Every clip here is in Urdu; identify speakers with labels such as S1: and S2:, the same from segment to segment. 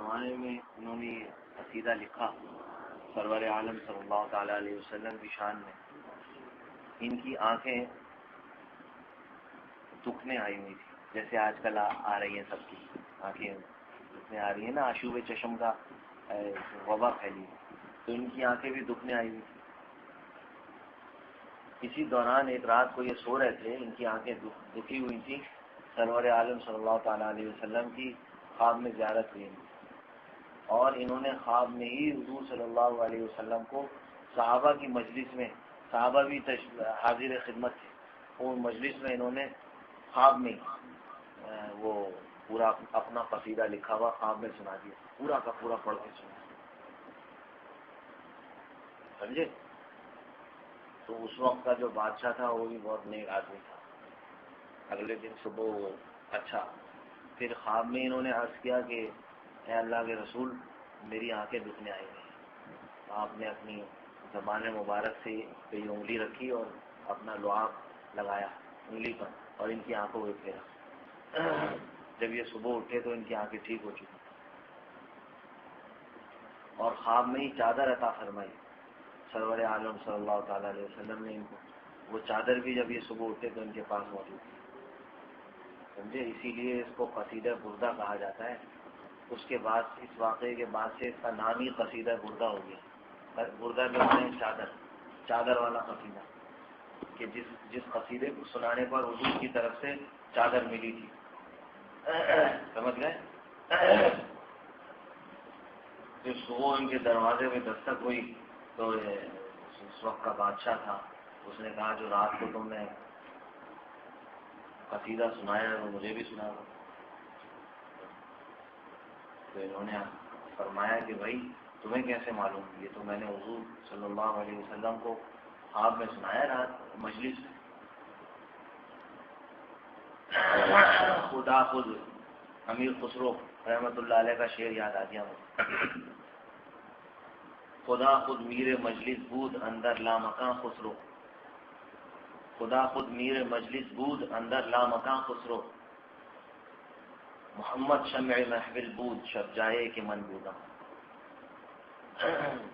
S1: زمانے میں انہوں نے یہ قصیدہ لکھا سرور عالم صلی اللہ تعالیٰ علیہ وسلم کی شان میں. ان کی آنکھیں دکھنے آئی ہوئی تھی، جیسے آج کل آ رہی ہیں سب کی آنکھیں دکھنے آ رہی ہیں نا، آشوب چشم کا وبا پھیلی، تو ان کی آنکھیں بھی دکھنے آئی ہوئی تھی. اسی دوران ایک رات کو یہ سو رہے تھے، ان کی آنکھیں دکھی ہوئی تھیں. سرور عالم صلی اللہ تعالیٰ علیہ وسلم کی خواب میں زیارت ہوئی اور انہوں نے خواب میں ہی حضور صلی اللہ علیہ وسلم کو صحابہ کی مجلس میں، صحابہ بھی حاضر خدمت تھے، وہ مجلس میں انہوں نے خواب میں وہ پورا اپنا قصیدہ لکھا ہوا خواب میں سنا دیا، پورا کا پورا پڑھ کے سنا. سمجھے؟ تو اس وقت کا جو بادشاہ تھا وہ بھی بہت نیک آدمی تھا. اگلے دن صبح وہ اچھا پھر خواب میں انہوں نے عرض کیا کہ اے اللہ کے رسول، میری آنکھیں دکھنے آئی ہیں. آپ نے اپنی زبان مبارک سے پہ انگلی رکھی اور اپنا لعاب لگایا انگلی پر اور ان کی آنکھوں کو پھیرا. جب یہ صبح اٹھے تو ان کی آنکھیں ٹھیک ہو چکی اور خواب میں ہی چادر عطا فرمائی سرور عالم صلی اللہ تعالیٰ علیہ وسلم نے ان کو. وہ چادر بھی جب یہ صبح اٹھے تو ان کے پاس موجود تھی. سمجھے؟ اسی لیے اس کو قصیدہ بردہ کہا جاتا ہے. اس کے بعد، اس واقعے کے بعد سے اس کا نام ہی قصیدہ بردہ ہو گیا. بردہ کہتے ہیں چادر والا قصیدہ، کہ جس قصیدے کو سنانے پر حضور کی طرف سے چادر ملی تھی. سمجھ گئے؟ جب صبح ان کے دروازے میں دستک ہوئی تو اس وقت کا بادشاہ تھا، اس نے کہا جو رات کو تم نے قصیدہ سنایا ہے وہ مجھے بھی سنا دو. تو انہوں نے فرمایا کہ بھائی تمہیں کیسے معلوم؟ یہ تو میں نے حضور صلی اللہ علیہ وسلم کو خواب میں سنایا رات مجلس میں. خدا خود امیر خسرو رحمۃ اللہ علیہ کا شعر یاد آ گیا مجھے. خدا خود میر مجلس بود اندر لامکاں خسرو، خدا خود میر مجلس بود اندر لامکاں خسرو، محمد شمع محفل بود شب جائے کہ من بودم.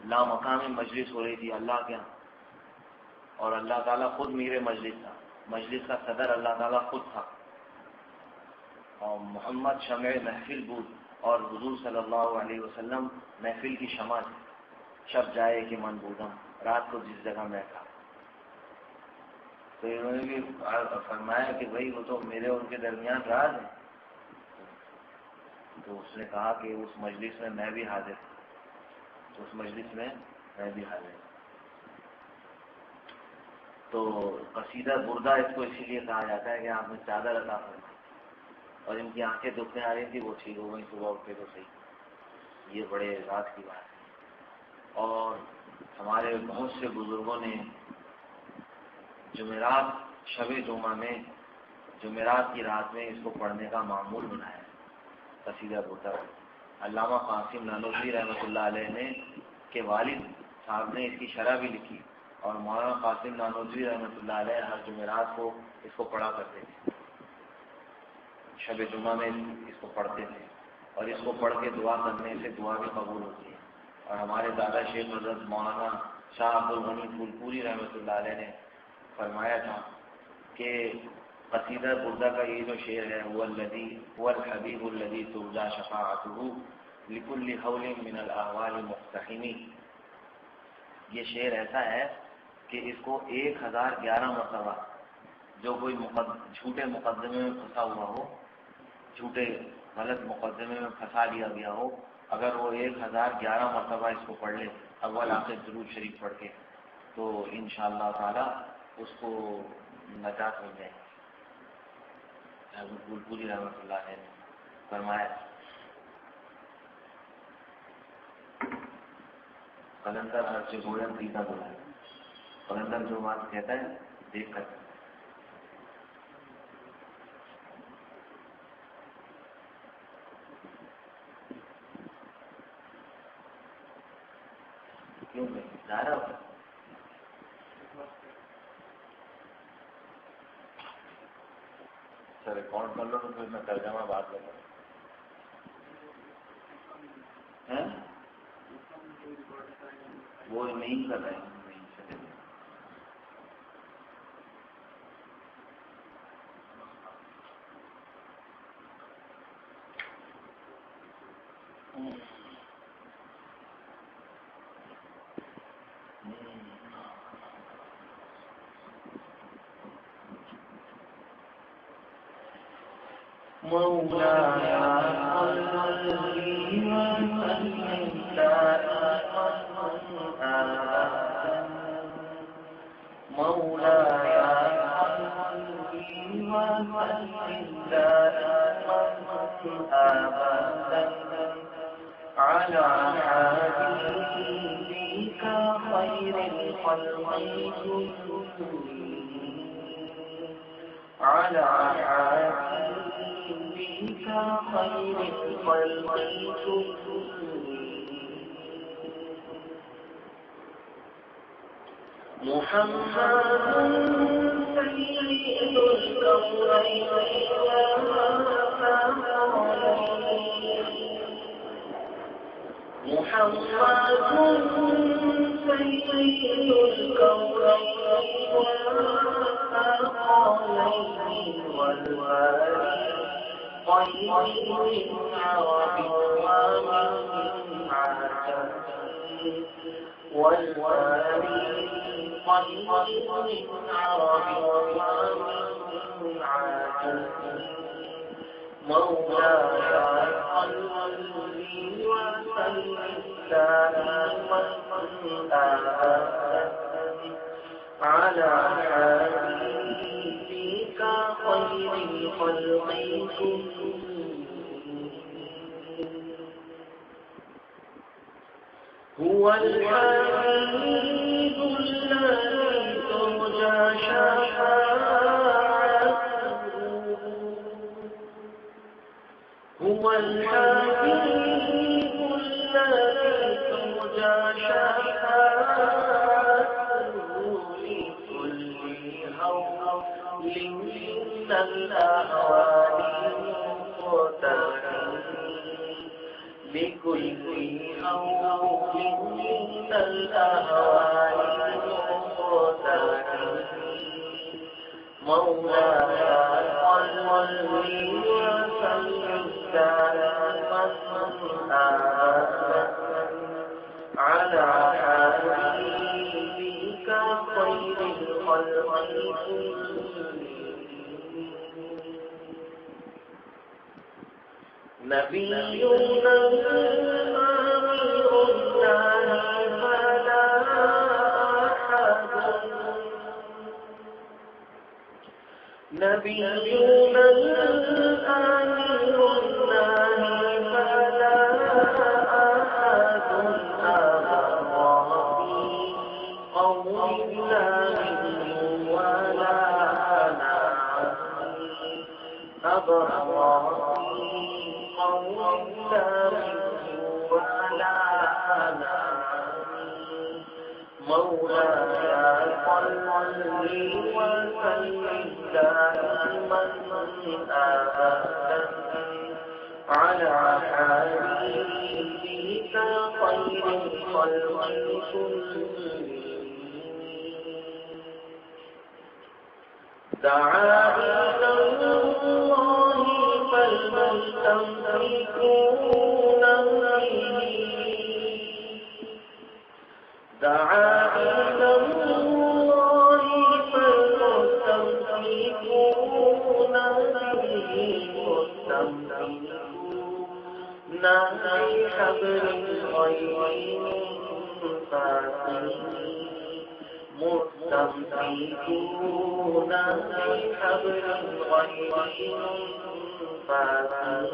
S1: لامکاں میں مجلس ہو رہی تھی اللہ کے یہاں، اور اللہ تعالیٰ خود میر مجلس تھا، مجلس کا صدر اللہ تعالیٰ خود تھا. اور محمد شمع محفل بود، اور حضور صلی اللہ علیہ وسلم محفل کی شمع تھی. شب جائے کہ من بودم، رات کو جس جگہ میں تھا. تو انہوں نے بھی فرمایا کہ بھائی وہ تو میرے ان کے درمیان راز ہے. تو اس نے کہا کہ اس مجلس میں میں بھی حاضر ہوں، تو اس مجلس میں میں بھی حاضر ہوں. تو قصیدہ بردہ اس کو اسی لیے کہا جاتا ہے کہ آپ نے چادر عطا فرمائی اور ان کی آنکھیں دکھنے آ رہی تھی، وہ ٹھیک ہو گئی صبح اٹھے تو صحیح. یہ بڑے اعزاز کی بات ہے. اور ہمارے بہت سے بزرگوں نے جمعرات، شب جمعہ میں، جمعرات کی رات میں اس کو پڑھنے کا معمول بنایا ہے قصیدہ بردہ. علامہ قاسم نانوتوی رحمۃ اللہ علیہ نے کے والد صاحب نے اس کی شرح بھی لکھی، اور مولانا قاسم نانوتوی رحمۃ اللہ علیہ ہر جمعرات کو اس کو پڑھا کرتے تھے. شب جمعہ میں اس کو پڑھتے تھے، اور اس کو پڑھ کے دعا کرنے سے دعا بھی قبول ہوتی ہے. اور ہمارے دادا شیخ حضرت مولانا شاہ عبد الغنی پھولپوری رحمۃ اللہ علیہ نے فرمایا تھا کہ قصیدہ بردہ کا یہ جو شعر ہے، هو الحبیب الذی ترجی شفاعته لکل حول من الاحوال مقتحم، یہ شعر ایسا ہے کہ اس کو 1011 مرتبہ جو کوئی جھوٹے مقدمے میں پھنسا ہوا ہو، جھوٹے غلط مقدمے میں پھنسا لیا گیا ہو، اگر وہ 1011 مرتبہ اس کو پڑھ لے اول آخر درود شریف پڑھ کے، تو انشاءاللہ تعالی اس کو نجات مل جائے گی. حضرت پھولپوری رحمۃ اللہ علیہ نے فرمایا. قلندر ہر سے گویا پیتا بولا، قلندر جو بات کہتا ہے دیکھ کر کیوں نہیں ظاہر ہوتا. ریکارڈ کر لو تو پھر میں ترجمہ بات کروں. وہ نہیں کر رہے ہیں. مولاي صل وسلم دائما أبدا مولاي صل وسلم دائما أبدا على حبيبك خير الخلق كلهم على حبيبك خير الخلق كلهم محمد سيد الكونين والثقلين محمد سيد الكونين والثقلين والوالي خير من عرب ومن عجم والوالي خير من عرب ومن عجم مولاي صل وسلم دائما أبدا على حبيبك خير الخلق كلهم هو الحميد الذي ترجى شفاعته هو الحبيب الذي ترجى شفاعته لكل هول من الأهوال مقتحم لكل هول من الأهوال مقتحم مولاي صل وسلم دائما أبدا على حبيبك خير الخلق كلهم نبينا الأمير الناهي فلا أحد نبينا الأمير الناهي فلا أحد أبرى في قول الله ولا نعم أبرى في قول الله ولا نعم مولاي صل وسلم دائما أبدا على حبيبك خير الخلق كلهم دعا إلى الله فالمستمسكون به دعا إلى الله فالمستمسكون به مستمسكون بحبل غير منفصل مستمسكون بحبل غير منفصل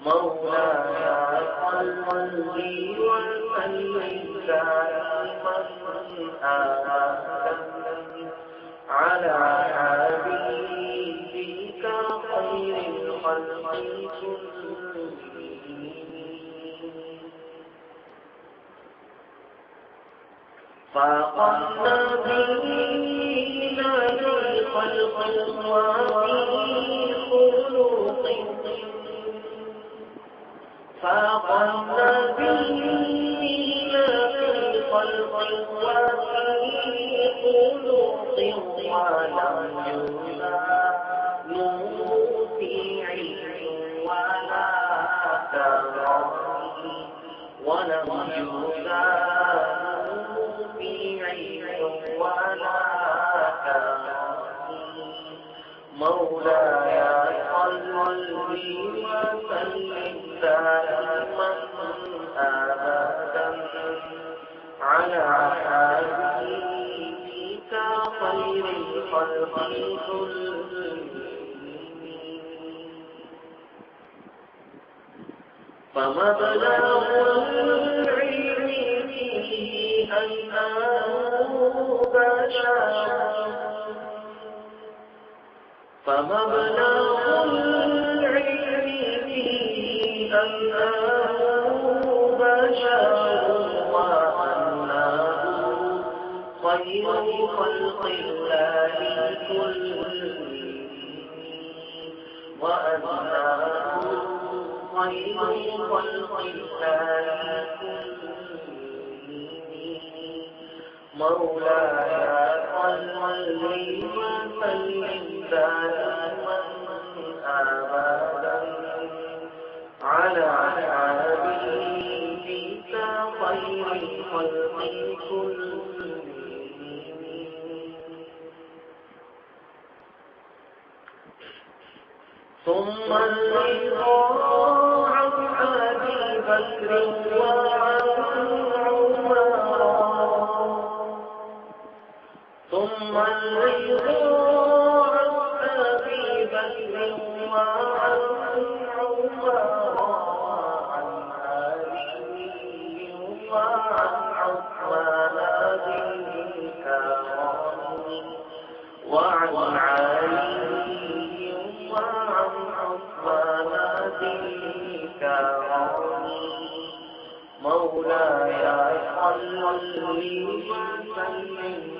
S1: مولاي صل وسلم دائما أبدا على حبيبك خير الخلق كلهم فاق النبيين في خلق وفي خلق فاق النبيين في
S2: خلق وفي خلق ولم يزال في علم ولا ترقي ولم يزال في علم ولا ترقي مولاي صلي وسلم دائما أبدا على حبيبك خير الخلق كلهم فمبلغ العلم فيه أنه بشر فمبلغ العلم فيه أنه بشر وأنه خير خلق الله كلهم وأنه خير خلق الله كلهم مولاي صل وسلم دائما أبدا على حبيبك خير الخلق كلهم ثم الرضا عن أبي بكر وعن عمر ثم الرضا عن أبي بكر وعن عمر وعن علي وعن عثمان ذي الكرم وعن علي وعن عثمان ذي الكرم مولاي صل وسلم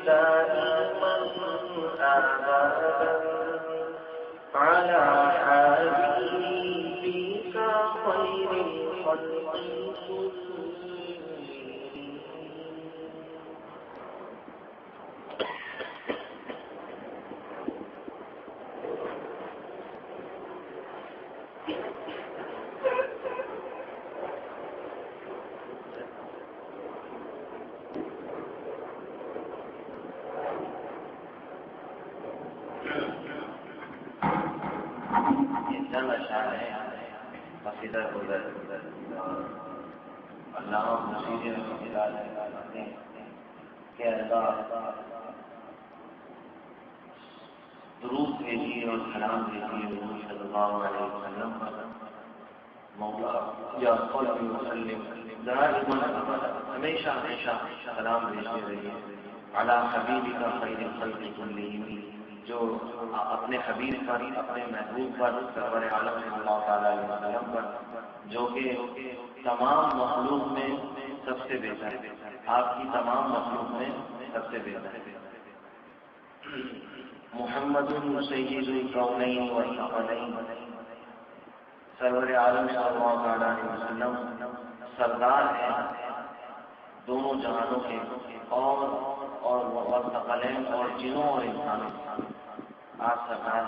S2: دائما أبدا على حبيبك خير الخلق
S1: قصیدہ گزر علامہ مسیح نے کہ اللہ درود بھیجیے اور سلام بھیجیے حضور صلی اللہ علیہ وسلم پر مولا یا صلی وسلم دائما ہمیشہ ہمیشہ سلام بھیجتے رہیے علی حبیبک خیر الخلق کلہم جو اپنے حبیب پر اپنے محبوب پر سرور عالم صلی اللہ تعالیٰ علیہ وسلم پر جو کہ تمام مخلوق میں سب سے بہتر ہے آپ کی تمام مخلوق میں سب سے بہتر ہے محمد سید الکونین والثقلین سرور عالم صلی اللہ تعالیٰ علیہ وسلم سردار ہیں دونوں جہانوں کے اور ثقلین اور جنوں اور انسانوں آپ سرکار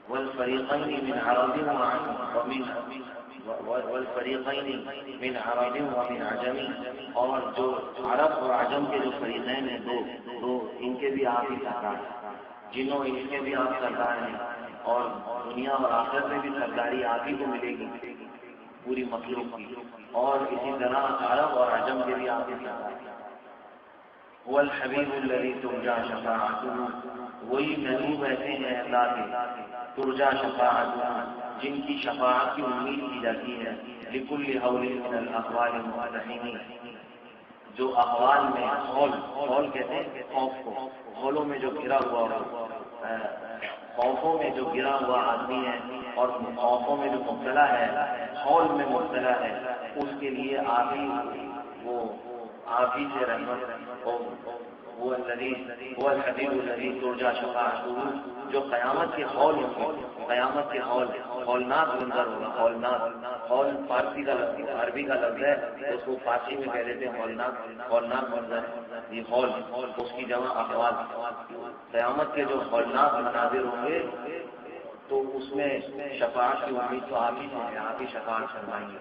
S1: والفريقين من عرب والفريقين من عرب ومن عجم اور جو عرب اور عجم کے جو فریقین ہیں دو ان کے بھی آپ ہی سردار جنوں ان کے بھی آپ سردار ہیں اور دنیا اور آخرت میں بھی سرداری آپ ہی کو ملے گی پوری مخلوق کی اور اسی طرح عرب اور عجم کے بھی آپ ہی سردار ہیں هو الحبیب الذی ترجى شفاعته وہی محبوب ایسے ہیں اللہ کے ترجى شفاعته جن کی شفاعت کی امید کی جاتی ہے لكل حول من الاحوال المقتحم جو احوال میں حول کہتے ہیں خوف کو حولوں میں جو گھرا ہوا خوفوں میں جو گرا ہوا آدمی ہے اور خوفوں میں جو مبتلا ہے حول میں مبتلا ہے اس کے لیے آپ ہی سے رحمت هو الحبیب الذی ترجى شفاعته، جو قیامت کے ہال ہوں گے، قیامت کے ہولناک منظر ہوگا. ہولناک، ہال فارسی کا لفظ ہے، عربی کا لفظ ہے، تو اس کو فارسی میں کہہ دیتے ہیں ہولناک منظر. یہ ہال اس کی جمع احوال. قیامت کے جو ہولناک مناظر ہوں گے تو اس میں شفاعت کی امید تو آپ ہی سے ہے، آپ ہی شفاعت فرمائیں گے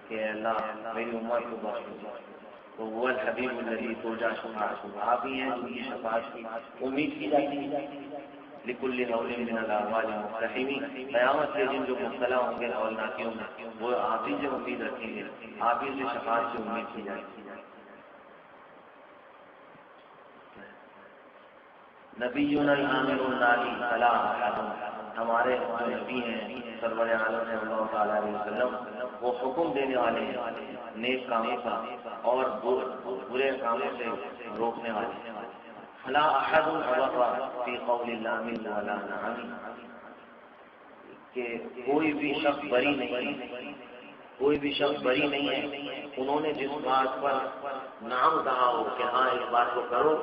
S1: کہ اللہ میری امت کو بخش دیجیے. تو وہ الحبیب الذی ترجى شفاعته، آپ ہی ہیں جن کی شفاعت کی امید کی جاتی ہے. لکل ہول من الاحوال مقتحم، قیامت کے جن جو مبتلا ہوں گے ہولناکیوں میں وہ آپ ہی سے امید رکھیں گے، آپ ہی سے شفاعت کی امید کی جاتی ہے. نبینا العامر النالی فلا احد، ہمارے جو نبی ہیں سرور عالم صلی اللہ تعالیٰ علیہ وسلم، وہ حکم دینے والے ہیں نیک کاموں کا اور برے کاموں سے روکنے والے ہیں. فلا احد ابر فی قول اللام ولا نعم، کہ کوئی بھی شخص بری نہیں، کوئی بھی شخص بری نہیں ہے انہوں نے جس بات پر نام کہا ہو کہ ہاں اس بات کو کرو،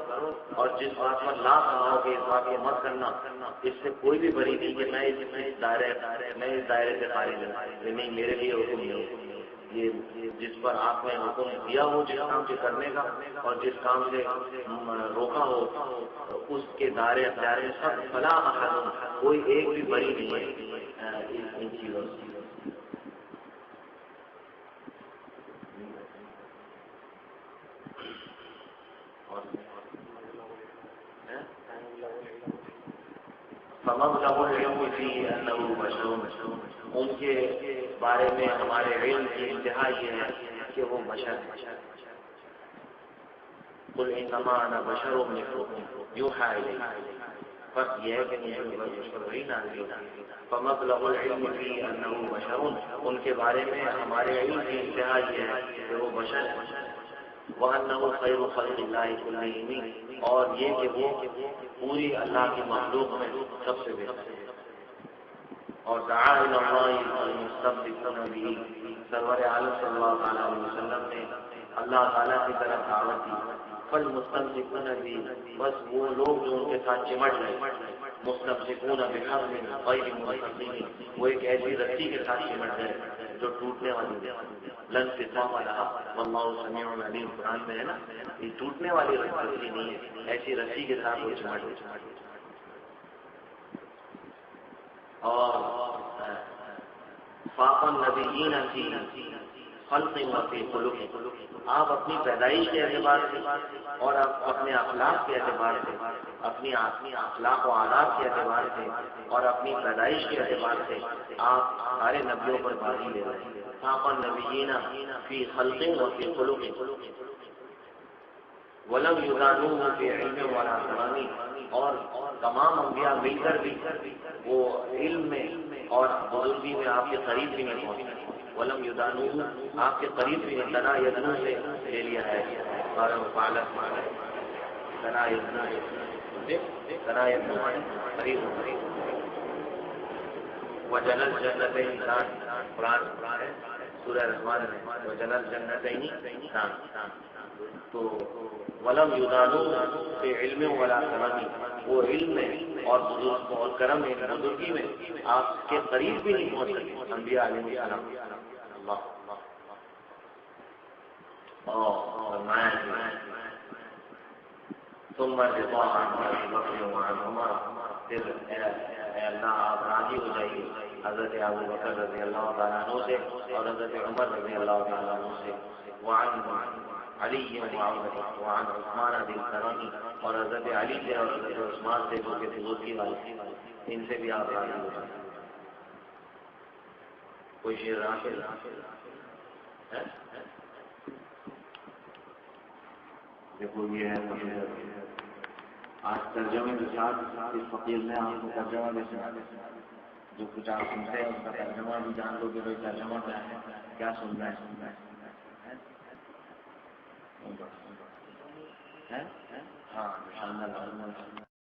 S1: اور جس بات پر لا کہا ہو کہ اس بات کو مت کرنا، اس سے کوئی بھی بری نہیں کہ میں اس دائرے سے خارج ہوں، نہیں میرے لیے حکم نہیں ہو. یہ جس پر آپ نے حکم دیا ہو جس کام سے کرنے کا اور جس کام سے روکا ہو اس کے دائرے میں سب فلا احد، کوئی ایک بھی بری نہیں ہے ان چیزوں سے. فمبلغ العلم فيه انه بشر، ان کے بارے میں ہمارے علم کی انتہا یہ ہے کہ وہ بشر ہے. قل انما انا بشر مثلكم يوحى الي، فرق یہ ہے کہ مجھے بشر وہی نازل ہوتا ہے. فمبلغ العلم فيه انه بشر، ان کے بارے میں ہمارے علم کی انتہا یہ ہے کہ وہ بشر ہے. وَأَنَّهُ خَيْرُ خَلْقِ اللَّهِ كُلِّهِمْ، اور یہ کہ وہ پوری اللہ کی مخلوق میں سب سے بہتر ہے. اور دعا إِلَى اللَّهِ الْمُسْتَمْسِكُونَ بِهِ، سرور عالم صلی اللہ علیہ وسلم نے اللہ تعالیٰ کی طرف دعوت دی. فالمستمسكون به، بس وہ لوگ جو ان کے ساتھ چمٹ گئے. مستمسكون بحبل غیر منفصل، وہ ایک ایسی رسی کے ساتھ چمٹ گئے جو ٹوٹنے والی لن انفصام لها واللہ سمیع علیم. قرآن میں ہے نا، یہ ٹوٹنے والی رسی نہیں ہے، ایسی رسی کے ساتھ وہ چمٹ گئے. اور فاق النبیین فی خلق و فی خلق، آپ اپنی پیدائش کے اعتبار سے اور اپنے اخلاق کے اعتبار سے، اپنی اخلاق و عادات کے اعتبار سے اور اپنی پیدائش کے اعتبار سے آپ سارے نبیوں پر بازی لے رہے ہیں. فاق النبیین فی خلق و فی خلق ولم یضانوہ فی علم ولا کرم، اور تمام انبیاء مل کر بھی وہ علم میں اور بزرگی میں آپ کے قریب بھی نہیں پہنچے. ولم یضانوہ، آپ کے قریب بھی نہیں. تنا یدنو سے لے لیا ہے اور فعلت تنا یدنو قریب وجنل جنتین دان. قرآن سورہ رحمان میں وجنل جنتین دان. تو ولم یضانوہ فی علم ولا کرم، وہ علم میں اور کرم میں بزرگی میں آپ کے قریب بھی نہیں پہنچ سکے انبیاء علیہ السلام. اللہ ثم رضا عن ابی بکر وعن عمر، پھر اے اللہ آپ راضی ہو جائیے حضرت ابو بکر رضی اللہ تعالیٰ عنہ سے اور حضرت عمر رضی اللہ تعالیٰ عنہ سے. وعن علی وعن عثمان ذی الکرم، اور حضرت علی سے اور حضرت عثمان سے جو کہ بزرگی والے، ان سے بھی آپ راضی ہو جائیں. کوئی شعر راشد ہے؟ دیکھو یہ ہے آج ترجمے کے ساتھ اس فقیر نے آپ کو ترجمہ بھی سنا. جو کچھ آپ سنتے ہیں اس کا ترجمہ بھی جان لو کہ بھائی ترجمہ کیا ہے، کیا سننا ہے. ہاں